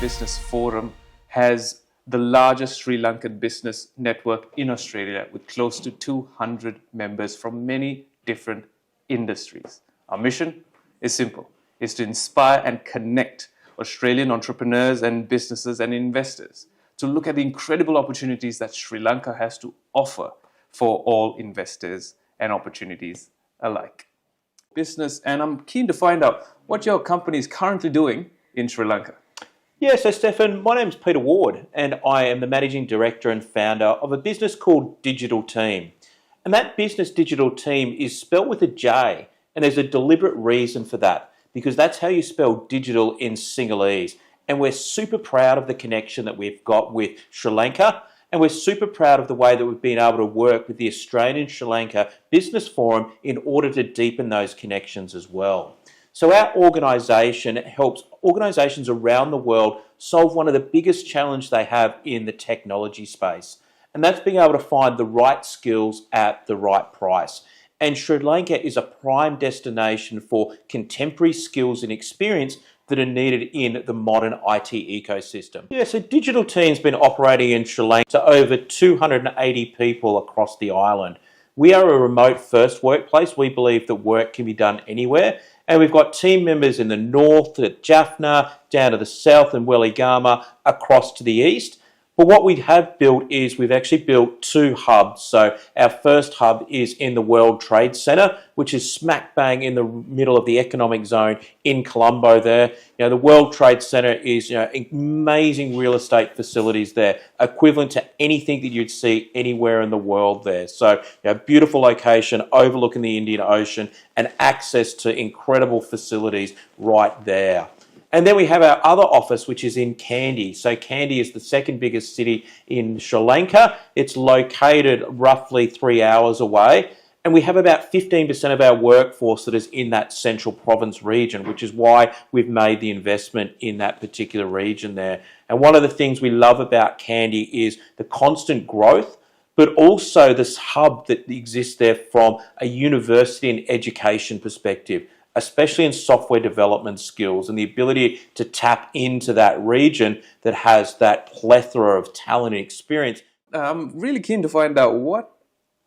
Business Forum has the largest Sri Lankan business network in Australia with close to 200 members from many different industries. Our mission is simple, is to inspire and connect Australian entrepreneurs and businesses and investors to look at the incredible opportunities that Sri Lanka has to offer for all investors and opportunities alike. Business, and I'm keen to find out what your company is currently doing in Sri Lanka. Yeah, so Stefan, my name is Peter Ward and I am the Managing Director and founder of a business called Digital Team. And that business Digital Team is spelled with a J, and there's a deliberate reason for that, because that's how you spell digital in Sinhalese. And we're super proud of the connection that we've got with Sri Lanka, and we're super proud of the way that we've been able to work with the Australian and Sri Lanka Business Forum in order to deepen those connections as well. So our organisation helps organisations around the world solve one of the biggest challenges they have in the technology space. And that's being able to find the right skills at the right price. And Sri Lanka is a prime destination for contemporary skills and experience that are needed in the modern IT ecosystem. Yeah, so Digital Team's been operating in Sri Lanka to over 280 people across the island. We are a remote first workplace. We believe that work can be done anywhere. And we've got team members in the north at Jaffna, down to the south in Weligama, across to the east. But what we have built is we've actually built two hubs. So our first hub is in the World Trade Center, which is smack bang in the middle of the economic zone in Colombo there. The World Trade Center is amazing real estate facilities there, equivalent to anything that you'd see anywhere in the world there. So beautiful location overlooking the Indian Ocean and access to incredible facilities right there. And then we have our other office, which is in Kandy. So Kandy is the second biggest city in Sri Lanka. It's located roughly 3 hours away. And we have about 15% of our workforce that is in that central province region, which is why we've made the investment in that particular region there. And one of the things we love about Kandy is the constant growth, but also this hub that exists there from a university and education perspective, especially in software development skills and the ability to tap into that region that has that plethora of talent and experience. I'm really keen to find out what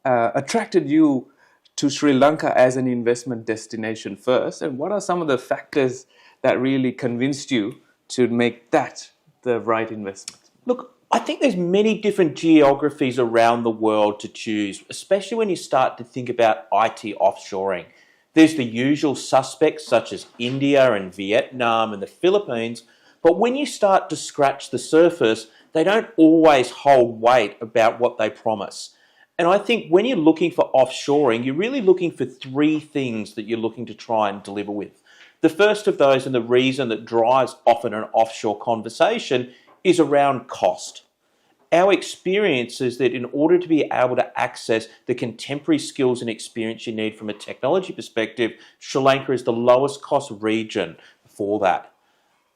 attracted you to Sri Lanka as an investment destination first, and what are some of the factors that really convinced you to make that the right investment? Look, I think there's many different geographies around the world to choose, especially when you start to think about IT offshoring. There's the usual suspects such as India and Vietnam and the Philippines, but when you start to scratch the surface, they don't always hold weight about what they promise. And I think when you're looking for offshoring, you're really looking for three things that you're looking to try and deliver with. The first of those, and the reason that drives often an offshore conversation, is around cost. Our experience is that in order to be able to access the contemporary skills and experience you need from a technology perspective, Sri Lanka is the lowest cost region for that.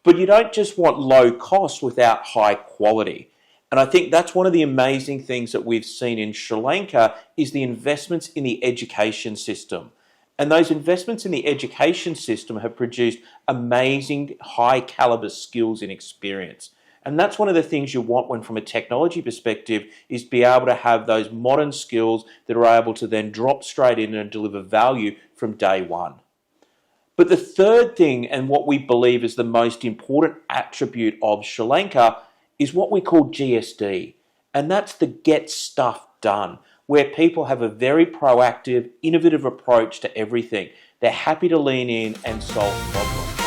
But you don't just want low cost without high quality. And I think that's one of the amazing things that we've seen in Sri Lanka is the investments in the education system. And those investments in the education system have produced amazing high caliber skills and experience. And that's one of the things you want when from a technology perspective is be able to have those modern skills that are able to then drop straight in and deliver value from day one. But the third thing, and what we believe is the most important attribute of Sri Lanka, is what we call GSD. And that's the get stuff done, where people have a very proactive, innovative approach to everything. They're happy to lean in and solve problems.